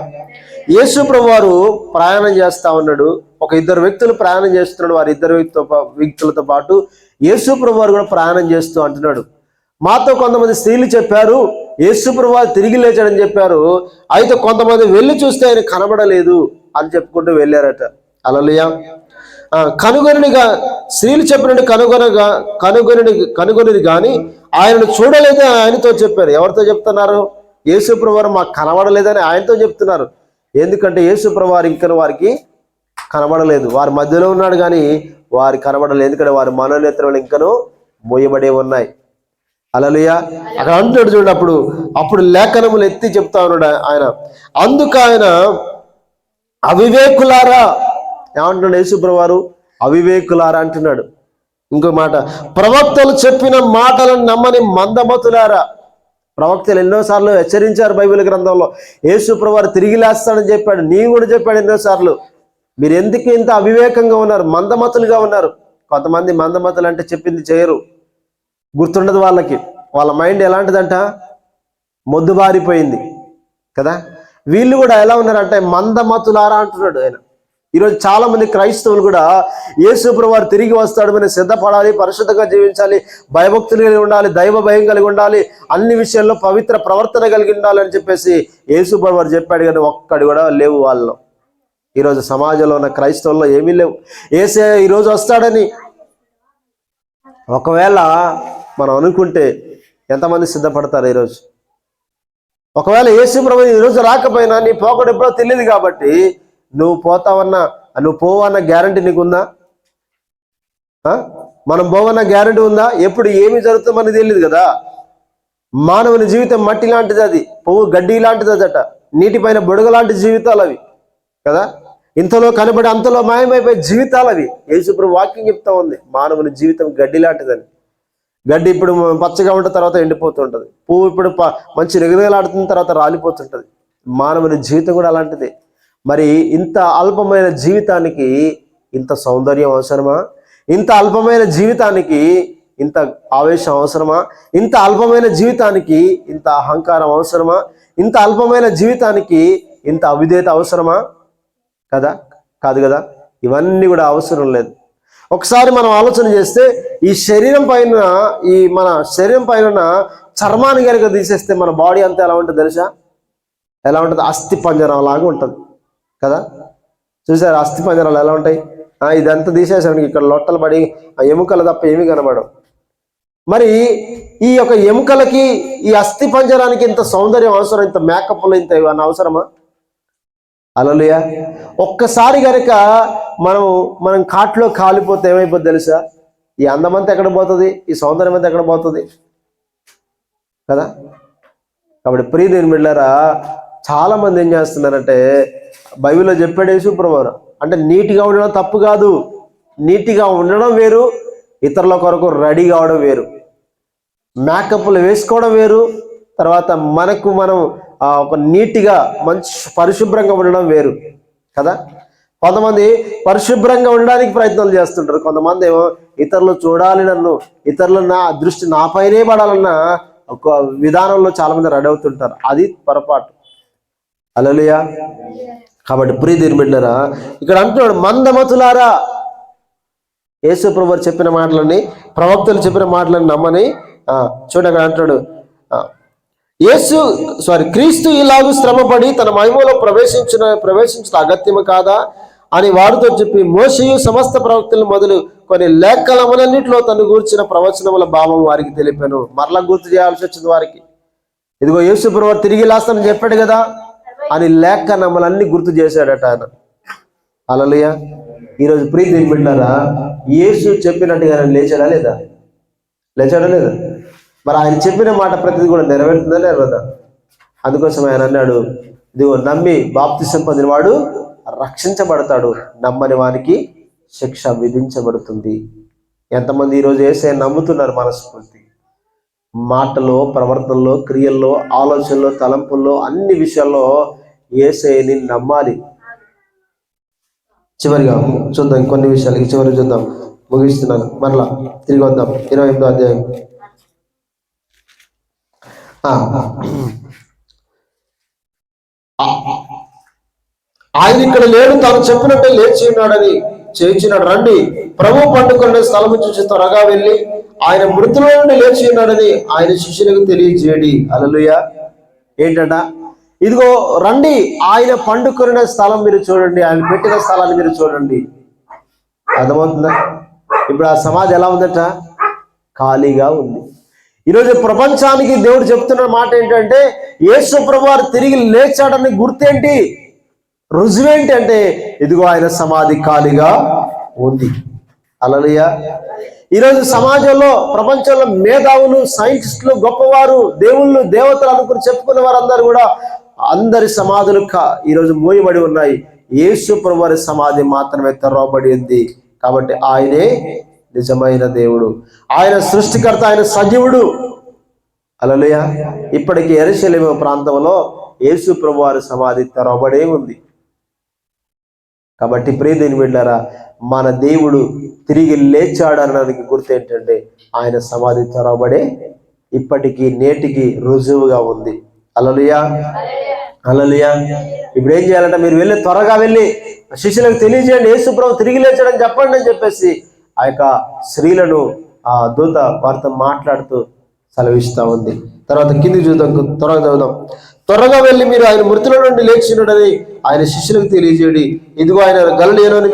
S1: యేసుప్రభువు వారు ప్రయాణం చేస్తా ఉన్నాడు. ఒక 2 వ్యక్తులు ప్రయాణం చేస్తున్నాడు. వారి 2 వ్యక్తులతో పాటు యేసుప్రభువు వారు కూడా ప్రయాణం చేస్తూ అంటున్నాడు, మాతో కొంతమంది స్త్రీలు చెప్పారు యేసుప్రభువు వారు తిరిగి లేచాడని చెప్పారు, అయితే కొంతమంది వెళ్ళి చూస్తే ఆయన కనబడలేదు అని చెప్పుకుంటూ వెళ్ళారట. హల్లెలూయా. కనుగొనిగా స్త్రీలు చెప్పినట్టు కనుగొనిది కానీ ఆయనను చూడలేదని ఆయనతో చెప్పారు. ఎవరితో చెప్తున్నారు? యేసుప్రభువు వారు మాకు కనబడలేదని ఆయనతో చెప్తున్నారు. ఎందుకంటే యేసుప్రభువు వారు ఇంకా వారికి కనబడలేదు. వారి మధ్యలో ఉన్నాడు కానీ వారికి కనబడలేదు. ఎందుకంటే వారి మనోనేత్రాలు ఇంకనూ మోయబడే ఉన్నాయి. హల్లెలూయా. అక్కడ అంటున్నాడు చూడండి, అప్పుడు లేఖనములు ఎత్తి చెప్తా ఉన్నాడు ఆయన. అందుకు ఆయన, అవివేకులారా, ఏమంటున్నాడు యేసుప్రభువు వారు? అవివేకులారా అంటున్నాడు. ఇంకో మాట, ప్రవక్తలు చెప్పిన మాటలను నమ్మని మందమతులారా. ప్రవక్తలు ఎన్నోసార్లు హెచ్చరించారు బైబిల్ గ్రంథంలో. యేసుప్రభువు వారు తిరిగి లేస్తాడని చెప్పాడు, నీవు కూడా చెప్పాడు ఎన్నోసార్లు. మీరు ఎందుకు ఇంత అవివేకంగా ఉన్నారు, మందమతులుగా ఉన్నారు? కొంతమంది మందమతులు అంటే చెప్పింది చేయరు. గుర్తుండదు వాళ్ళకి. వాళ్ళ మైండ్ ఎలాంటిదంట, మొద్దుబారిపోయింది కదా. వీళ్ళు కూడా ఎలా ఉన్నారంటే మందమతులారా అంటున్నాడు ఆయన. ఈరోజు చాలా మంది క్రైస్తవులు కూడా యేసు ప్రభువు వారు తిరిగి వస్తాడు, మనం సిద్ధపడాలి, పరిశుద్ధంగా జీవించాలి, భయభక్తులు కలిగి ఉండాలి, దైవ భయం కలిగి ఉండాలి, అన్ని విషయాల్లో పవిత్ర ప్రవర్తన కలిగి ఉండాలి అని చెప్పేసి యేసు ప్రభువు వారు చెప్పాడు. కానీ ఒక్కడు కూడా లేవు వాళ్ళలో. ఈరోజు సమాజంలో ఉన్న క్రైస్తవుల్లో ఏమీ లేవు. యేసే ఈరోజు వస్తాడని ఒకవేళ మనం అనుకుంటే ఎంతమంది సిద్ధపడతారు ఈరోజు? ఒకవేళ యేసు ప్రభువు ఈరోజు రాకపోయినా నీ పోకడు ఎప్పుడో తెలియదు కాబట్టి నువ్వు పోతావన్నా, నువ్వు పోవన్న గ్యారంటీ నీకుందా? మనం పోవన్న గ్యారంటీ ఉందా? ఎప్పుడు ఏమి జరుగుతుందో మనకు తెలియదు కదా. మానవుని జీవితం మట్టి లాంటిది, అది పువ్వు గడ్డి లాంటిది అదట, నీటిపైన బొడుగ లాంటి జీవితాలు అవి కదా. ఇంతలో కనబడి అంతలో మాయమైపోయే జీవితాలు అవి. యేసు ప్రభువు వాక్యం చెప్తా ఉంది, మానవుని జీవితం గడ్డి లాంటిదని. గడ్డి ఇప్పుడు పచ్చగా ఉంటే తర్వాత ఎండిపోతుంటుంది, పువ్వు ఇప్పుడు మంచి నిగనిగలాడుతున్న తర్వాత రాలిపోతుంటుంది. మానవుని జీవితం కూడా అలాంటిది. మరి ఇంత అల్పమైన జీవితానికి ఇంత సౌందర్యం అవసరమా? ఇంత అల్పమైన జీవితానికి ఇంత ఆవేశం అవసరమా? ఇంత అల్పమైన జీవితానికి ఇంత అహంకారం అవసరమా? ఇంత అల్పమైన జీవితానికి ఇంత అవిధేయత అవసరమా? కదా, కాదు కదా. ఇవన్నీ కూడా అవసరం లేదు. ఒకసారి మనం ఆలోచన చేస్తే ఈ శరీరం పైన, మన శరీరం పైన చర్మాన్ని కనుక తీసేస్తే మన బాడీ అంతా ఎలా ఉంటుంది తెలుసా? ఎలా ఉంటుంది? అస్థి పంజరం లాగా ఉంటుంది కదా. చూసారు అస్థి పంజరాలు ఎలా ఉంటాయి? ఇదంతా తీసేసాడు, ఇక్కడ లొట్టలు పడి ఆ ఎముకలు తప్ప ఏమీ కనబడవు. మరి ఈ యొక్క ఎముకలకి, ఈ అస్థి పంజరానికి ఇంత సౌందర్యం అవసరం, ఇంత మేకప్లు, ఇంత ఇవన్నీ అవసరమా? హల్లెలూయా. ఒక్కసారి కనుక మనం కాట్లో కాలిపోతే ఏమైపోతుంది తెలుసా? ఈ అందమంతా ఎక్కడ పోతుంది? ఈ సౌందర్యం అంతా ఎక్కడ పోతుంది కదా. కాబట్టి ప్రియదేవుని బిడ్డలారా, చాలా మంది ఏం చేస్తున్నారంటే, బైబిల్లో చెప్పాడు యేసు ప్రభువు అంటే నీట్గా ఉండడం తప్పు కాదు. నీట్గా ఉండడం వేరు, ఇతరుల కొరకు రెడీ కావడం వేరు. మేకప్లు వేసుకోవడం వేరు, తర్వాత మనకు మనం ఒక నీట్గా మంచి పరిశుభ్రంగా ఉండడం వేరు కదా. కొంతమంది పరిశుభ్రంగా ఉండడానికి ప్రయత్నాలు చేస్తుంటారు, కొంతమంది ఏమో ఇతరులు చూడాలి నన్ను, ఇతరుల నా దృష్టి నాపైనే పడాలన్న ఒక విధానంలో చాలా మంది రెడీ అవుతుంటారు. అది పొరపాటు. హల్లెలూయా. కాబట్టి ప్రియదేవుని బిడ్డలారా, ఇక్కడ అంటున్నాడు మందమతులారా. యేసు ప్రభువు చెప్పిన మాటలని, ప్రవక్తలు చెప్పిన మాటలని నమ్మని. చూడండి అక్కడ అంటున్నాడు, క్రీస్తు ఇలాగూ శ్రమపడి తన మహిమలో ప్రవేశించిన అగత్యము కాదా అని వారితో చెప్పి, మోషేయు సమస్త ప్రవక్తలు మొదలు కొన్ని లేఖలములన్నిటిలో తను గూర్చిన ప్రవచనముల భావం వారికి తెలిపాను. మరలా గుర్తు చేయాల్సి వచ్చింది వారికి. ఇదిగో యేసు ప్రభువు తిరిగి లేస్తానని చెప్పాడు కదా అని లేఖనములన్నీ గుర్తు చేశాడట ఆయన. హల్లెలూయా. ఈరోజు ప్రియదేవుని బిడ్డలారా, యేసు చెప్పినట్టుగా లేచాడా లేదా? లేచాడా లేదా? మరి ఆయన చెప్పిన మాట ప్రతిదీ కూడా నెరవేరుతుందా నెరవేరదా? అందుకోసం ఆయన అన్నాడు, ఇదిగో నమ్మి బాప్తిసం పొందిన వాడు రక్షించబడతాడు, నమ్మని వానికి శిక్ష విధించబడుతుంది. ఎంతమంది ఈరోజు యేసయ్యను నమ్ముతున్నారు మనస్ఫూర్తి? మాటలో, ప్రవర్తనలో, క్రియల్లో, ఆలోచనలో, తలంపుల్లో, అన్ని విషయాల్లో యేసయ్యని నమ్మాలి. చివరిగా చూద్దాం, కొన్ని విషయాలకి చివరి చూద్దాం, ముగిస్తున్నాను. మరలా తిరిగి వద్దాం 28వ అధ్యాయం. ఆయన ఇక్కడ లేడు, తాను చెప్పినట్టే లేచి ఉన్నాడని చేయించినాడు. రండి, ప్రభు పండుకునే స్థలము చూసి త్వరగా వెళ్ళి ఆయన మృతుల నుండి లేచి ఉన్నాడని ఆయన శిష్యులకు తెలియజేయడి. హల్లెలూయా. ఏంటంట? ఇదిగో రండి, ఆయన పండుకునే స్థలం మీరు చూడండి, ఆయన పెట్టిన స్థలాన్ని మీరు చూడండి. అర్థమవుతుందా? ఇప్పుడు ఆ సమాధి ఎలా ఉందట? ఖాళీగా ఉంది. ఈరోజు ప్రపంచానికి దేవుడు చెప్తున్న మాట ఏంటంటే, యేసు ప్రభువు తిరిగి లేచాడని గుర్తేంటి, రుజువేంటి అంటే, ఇదిగో ఆయన సమాధి ఖాళీగా ఉంది. హల్లెలూయా. ఈరోజు సమాజంలో, ప్రపంచంలో మేధావులు, సైంటిస్టులు, గొప్పవారు, దేవుళ్ళు, దేవతలు అనుకుని చెప్పుకున్న వారందరూ కూడా అందరి సమాధులు ఈరోజు మూయబడి ఉన్నాయి. యేసు ప్రభువు సమాధి మాత్రమే తెరవబడి ఉంది. కాబట్టి ఆయనే నిజమైన దేవుడు, ఆయన సృష్టికర్త, ఆయన సజీవుడు. హల్లెలూయా. ఇప్పటికీ యెరూషలేము ప్రాంతంలో యేసు ప్రభువు సమాధి తెరవబడే ఉంది. కాబట్టి ప్రియదేవుని బిడ్డలారా, మన దేవుడు తిరిగి లేచాడు అనడానికి గుర్తు ఏంటంటే ఆయన సమాధి తెరవబడే ఇప్పటికీ నేటికి రుజువుగా ఉంది. హల్లెలూయా, హల్లెలూయా. ఇప్పుడు ఏం చేయాలంటే మీరు వెళ్ళి త్వరగా వెళ్ళి శిష్యులకు తెలియజేయండి, యేసు ప్రభు తిరిగి లేచాడని చెప్పండి అని చెప్పేసి ఆ యొక్క స్త్రీలను ఆ దూత వారితో మాట్లాడుతూ సెలవిస్తా ఉంది. తర్వాత కింది చూద్దాం, త్వరగా చదువుదాం. త్వరగా వెళ్ళి మీరు ఆయన మృతుల నుండి లేచినాడని ఆయన శిష్యులకు తెలియజేయండి. ఇదిగో ఆయన గలిలయలోని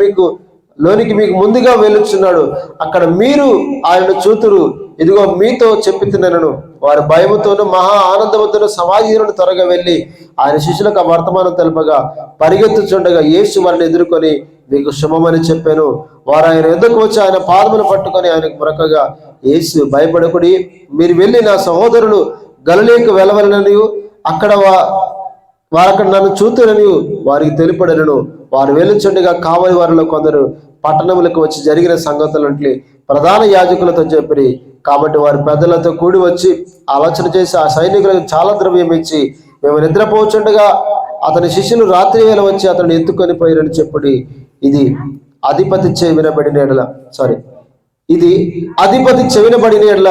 S1: లోనికి మీకు ముందుగా వెళ్ళుచున్నాడు, అక్కడ మీరు ఆయనను చూతురు. ఇదిగో మీతో చెప్పితున్నాను. వారి భయముతోనూ మహా ఆనందముతోనూ సమాధిలోను త్వరగా వెళ్ళి ఆయన శిష్యులకు ఆ వర్తమానం తెలుపగా పరిగెత్తుచుండగా యేసు వారిని ఎదుర్కొని మీకు శుభమని చెప్పాను. వారు ఆయన ఎదుర్కు వచ్చి ఆయన పాదములు పట్టుకొని ఆయనకు మొరకగా, యేసు భయపడకుడి, మీరు వెళ్ళి నా సహోదరులు గలిలయకు వెళ్ళవలనని అక్కడ వారక్కడ నన్ను చూతురని వారికి తెలుపడను. వారు వెళ్ళుచుండగా కావలి వారిలో కొందరు పట్టణములకు వచ్చి జరిగిన సంగతులంటే ప్రధాన యాజకులతో చెప్పిరి. కాబట్టి వారి పెద్దలతో కూడి వచ్చి ఆలోచన చేసి ఆ సైనికులకు చాలా ద్రవ్యం ఇచ్చి, మేము నిద్రపోచుండగా అతని శిష్యులు రాత్రి వేళ వచ్చి అతను ఎత్తుకొని పోయిరని చెప్పుడి. ఇది అధిపతి చెవినబడిన ఎడల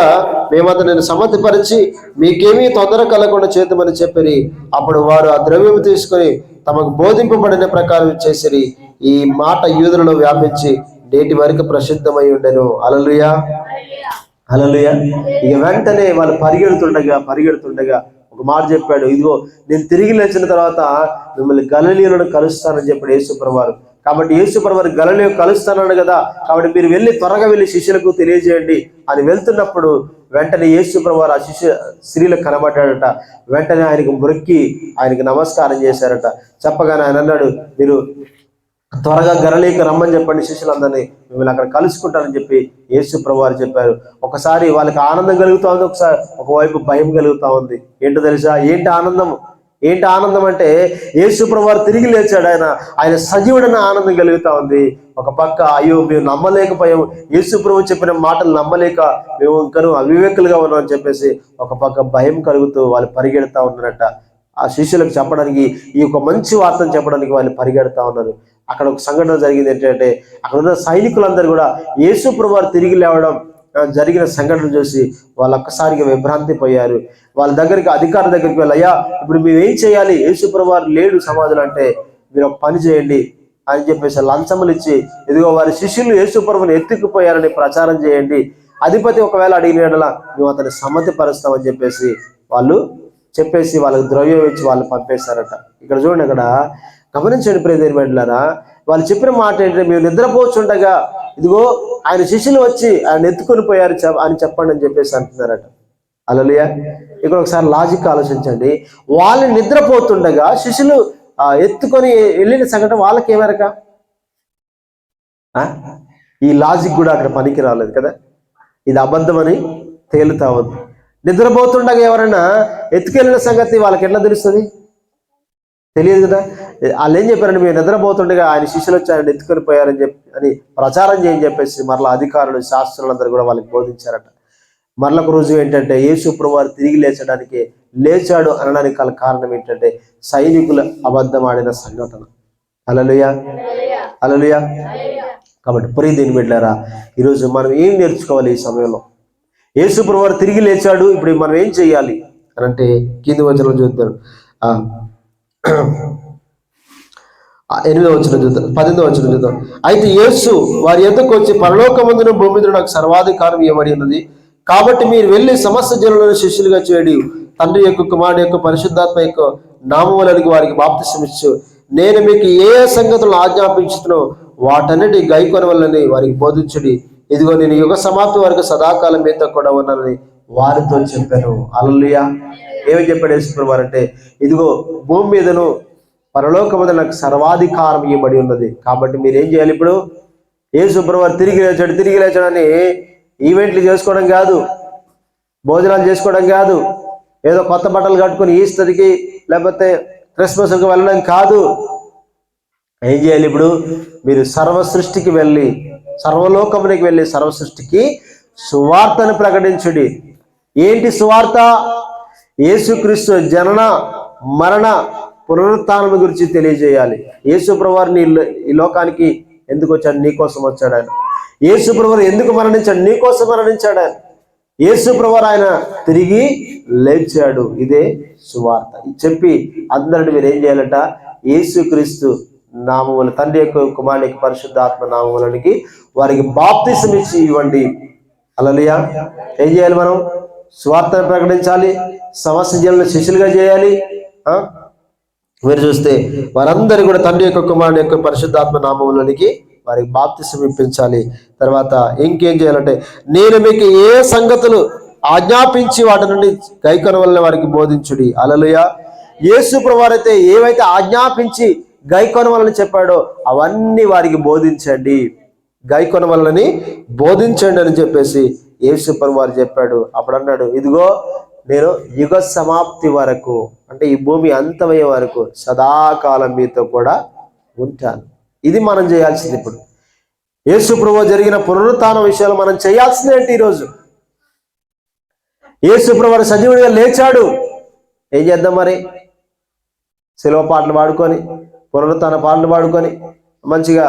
S1: మేము అతనిని సమ్మతిపరిచి మీకేమీ తొందర కలగకుండా చేద్దామని చెప్పిరి. అప్పుడు వారు ఆ ద్రవ్యం తీసుకొని తమకు బోధింపబడిన ప్రకారం చేసిరి. ఈ మాట యూదులలో వ్యాపించి నేటి వరకు ప్రసిద్ధమై ఉండెను. హల్లెలూయా, హల్లెలూయా. ఇక వెంటనే వాళ్ళు పరిగెడుతుండగా ఒక మాట చెప్పాడు, ఇదిగో నేను తిరిగి లేచిన తర్వాత మిమ్మల్ని గలిలయలో కలుస్తానని చెప్పాడు యేసుప్రభువారు. కాబట్టి యేసుప్రభువారు గలిలయలో కలుస్తానన్నాడు కదా, కాబట్టి మీరు వెళ్ళి త్వరగా వెళ్ళి శిష్యులకు తెలియజేయండి అని వెళ్తున్నప్పుడు వెంటనే యేసుప్రభువారు ఆ స్త్రీలకు కనబడ్డాడట. వెంటనే ఆయనకు మొక్కి ఆయనకు నమస్కారం చేశారట. చెప్పగానే ఆయన అన్నాడు, మీరు త్వరగా గలిలయకు రమ్మని చెప్పండి, శిష్యులందరినీ మిమ్మల్ని అక్కడ కలుసుకుంటారని చెప్పి యేసుప్రభువారు చెప్పారు. ఒకసారి వాళ్ళకి ఆనందం కలుగుతా ఉంది, ఒకవైపు భయం కలుగుతా ఉంది. ఏంటో తెలుసా? ఏంటి ఆనందం అంటే యేసుప్రభువారు తిరిగి లేచాడు, ఆయన సజీవుడైన ఆనందం కలుగుతా ఉంది. ఒక పక్క అయ్యో మేము నమ్మలేకపోయాము, యేసుప్రభు చెప్పిన మాటలు నమ్మలేక మేము ఇంకా అవివేకులుగా ఉన్నాం అని చెప్పేసి ఒక పక్క భయం కలుగుతూ వాళ్ళు పరిగెడతా ఉన్నారట. ఆ శిష్యులకు చెప్పడానికి, ఈ ఒక మంచి వార్తను చెప్పడానికి వాళ్ళు పరిగెడతా ఉన్నారు. అక్కడ ఒక సంఘటన జరిగింది. ఏంటంటే అక్కడ ఉన్న సైనికులందరూ కూడా యేసుప్రభువారు తిరిగి లేవడం జరిగిన సంఘటన చూసి వాళ్ళు ఒక్కసారిగా విభ్రాంతి పోయారు. వాళ్ళ దగ్గరికి, అధికారుల దగ్గరికి వెళ్ళి, అయ్యా ఇప్పుడు మేము ఏం చేయాలి, యేసుప్రభువారు లేడు సమాధులు అంటే మీరు ఒక పని చేయండి అని చెప్పేసి లంచములు ఇచ్చి, ఇదిగో వారి శిష్యులు యేసుప్రభుని ఎత్తుకుపోయారని ప్రచారం చేయండి. అధిపతి ఒకవేళ అడిగిన మేము అతన్ని సమ్మతి పరుస్తామని చెప్పేసి వాళ్ళకి ద్రవ్యం ఇచ్చి వాళ్ళు పంపేశారట. ఇక్కడ చూడండి, అక్కడ గమనించండి ప్రియమైన బిడ్డలారా, వాళ్ళు చెప్పిన మాట ఏంటంటే మేము నిద్రపోచుండగా ఇదిగో ఆయన శిష్యులు వచ్చి ఆయన ఎత్తుకొని పోయారు అని చెప్పండి అని చెప్పేసి అంటున్నారట. హల్లెలూయా. ఇక్కడ ఒకసారి లాజిక్ ఆలోచించండి. వాళ్ళు నిద్రపోతుండగా శిష్యులు ఎత్తుకొని వెళ్ళిన సంఘటన వాళ్ళకి ఏమరక? ఈ లాజిక్ కూడా అక్కడ పనికి రాలేదు కదా. ఇది అబద్ధమని తేలుతా ఉంది. నిద్రపోతుండగా ఎవరైనా ఎత్తుకెళ్ళిన సంగతి వాళ్ళకి ఎట్లా తెలుస్తుంది? తెలియదు కదా. వాళ్ళు ఏం చెప్పారంటే మేము నిద్రపోతుండగా ఆయన శిష్యులు వచ్చి ఆయన ఎత్తుకొని పోయారని అని ప్రచారం చేయని చెప్పేసి మరలా అధికారులు, శాస్త్రులందరూ కూడా వాళ్ళకి బోధించారట. మరలకు రుజువు ఏంటంటే యేసుప్రభువారు తిరిగి లేచాడు అనడానికి గల కారణం ఏంటంటే సైనికుల అబద్ధం ఆడిన సంఘటన. హల్లెలూయా, హల్లెలూయా. కాబట్టి ప్రియ దేవుని బిడ్డలారా, ఈరోజు మనం ఏం నేర్చుకోవాలి? ఈ సమయంలో యేసుప్రభువారు తిరిగి లేచాడు, ఇప్పుడు మనం ఏం చేయాలి అని అంటే కింది వచనం చూద్దాం. 8వ వచనం చూద్దాం, 10వ వచనం చూద్దాం. అయితే యేసు వారి యొద్దకు వచ్చి, పరలోకమందును భూమి మీద నాకు సర్వాధికారం ఇవ్వబడి ఉన్నది, కాబట్టి మీరు వెళ్ళి సమస్త జనులను శిష్యులుగా చేయడి, తండ్రి యొక్క, కుమారుడు యొక్క, పరిశుద్ధాత్మ యొక్క నామములకి వారికి బాప్తిసమిచ్చు, నేను మీకు ఏ సంగతులను ఆజ్ఞాపించుతున్నో వాటన్నిటి గైకొనవలని వారికి బోధించుడి. ఇదిగో నేను యుగ సమాప్తి వరకు సదాకాలం మీతో కూడా ఉన్నానని వారితో చెప్పాను. హల్లెలూయా. ఏమని చెప్పాడు యేసుప్రభువారు అంటే, ఇదిగో భూమి మీదను పరలోకమందు నాకు సర్వాధికారం ఇవ్వబడి ఉన్నది, కాబట్టి మీరు ఏం చేయాలి? ఇప్పుడు యేసుప్రభువారు తిరిగి లేచాడని ఈవెంట్లు చేసుకోవడం కాదు, భోజనాలు చేసుకోవడం కాదు, ఏదో కొత్త బట్టలు కట్టుకుని ఈస్టర్కి లేకపోతే క్రిస్మస్కి వెళ్ళడం కాదు. ఏం చేయాలి? ఇప్పుడు మీరు సర్వసృష్టికి వెళ్ళి, సర్వలోకమునికి వెళ్ళి సర్వసృష్టికి సువార్తను ప్రకటించుడి. ఏంటి సువార్త? యేసుక్రీస్తు జనన, మరణ, పునరుత్థానం గురించి తెలియజేయాలి. యేసుప్రభువారిని ఈ లోకానికి ఎందుకు వచ్చాడు? నీ కోసం వచ్చాడు ఆయన. యేసు ప్రభువారు ఎందుకు మరణించాడు? నీ కోసం మరణించాడు ఆయన. యేసు ప్రభువారు ఆయన తిరిగి లేచాడు. ఇదే సువార్త. ఇది చెప్పి అందరిని మీరు ఏం చేయాలంట? యేసుక్రీస్తు నామముల తండ్రి యొక్క కుమారుని యొక్క పరిశుద్ధాత్మ నామములనికి వారికి బాప్తిసం ఇచ్చి ఇవ్వండి. హల్లెలూయా. ఏం చేయాలి? మనం సువార్తను ప్రకటించాలి, సమస్త జనులను శిష్యులుగా చేయాలి. మీరు చూస్తే వారందరూ కూడా తండ్రి యొక్క కుమారుని యొక్క పరిశుద్ధాత్మ నామములనికి వారికి బాప్తిసం ఇప్పించాలి. తర్వాత ఇంకేం చేయాలంటే, నేను మీకు ఏ సంగతులు ఆజ్ఞాపించి వాటి నుండి గైకొనవలన వారికి బోధించుడి. హల్లెలూయా. యేసు ప్రభువారైతే ఏవైతే ఆజ్ఞాపించి గైకొనవలని చెప్పాడో అవన్నీ వారికి బోధించండి, గైకొనవలని బోధించండి అని చెప్పేసి యేసు ప్రభువారు చెప్పాడు. అప్పుడు అన్నాడు, ఇదిగో నేను యుగ సమాప్తి వరకు, అంటే ఈ భూమి అంతమయ్యే వరకు సదాకాలం మీతో కూడా ఉంటాను. ఇది మనం చేయాల్సింది. ఇప్పుడు యేసు ప్రభువు జరిగిన పునరుత్థాన విషయాలు మనం చేయాల్సింది ఏంటి? ఈరోజు యేసు ప్రభువు సజీవుడిగా లేచాడు. ఏం చేద్దాం మరి? శిలువ పాటలు పాడుకొని, పునరుత్థాన పాటలు పాడుకొని, మంచిగా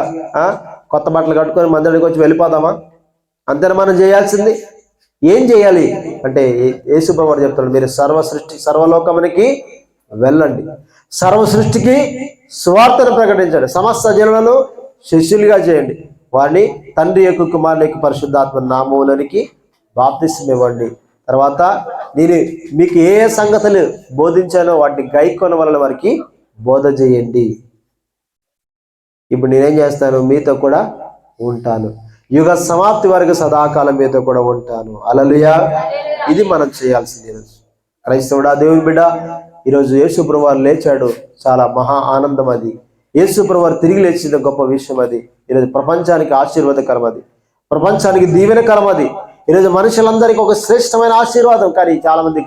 S1: కొత్త బట్టలు కట్టుకొని మందిరానికి వచ్చి వెళ్ళిపోదామా? అంతేనా మనం చేయాల్సింది? ఏం చేయాలి అంటే, యేసు ప్రభువు చెప్తాడు, మీరు సర్వలోకమునికి వెళ్ళండి, సర్వ సృష్టికి సువార్తను ప్రకటించండి, సమస్త జనులను శిష్యులుగా చేయండి, వారిని తండ్రి యొక్క కుమారుని యొక్క పరిశుద్ధాత్మ నామములోనికి బాప్తిసం ఇవ్వండి. తర్వాత నేను మీకు ఏ ఏ సంగతులు బోధించానో వాటిని గైకొన వలన వారికి బోధ చేయండి. ఇప్పుడు నేనేం చేస్తాను? మీతో కూడా ఉంటాను, యుగ సమాప్తి వరకు సదాకాలం మీతో కూడా ఉంటాను. హల్లెలూయా. ఇది మనం చేయాల్సింది. ఈరోజు క్రైస్తవుడా, దేవుని బిడ్డ, ఈరోజు యేసు ప్రభువారు లేచాడు. చాలా మహా ఆనందం అది. యేసు ప్రభువారు తిరిగి లేచిన గొప్ప విషయం అది. ఈరోజు ప్రపంచానికి ఆశీర్వాదకరం అది, ప్రపంచానికి దీవెనకరం అది. ఈరోజు మనుషులందరికీ ఒక శ్రేష్టమైన ఆశీర్వాదం. కానీ చాలా మంది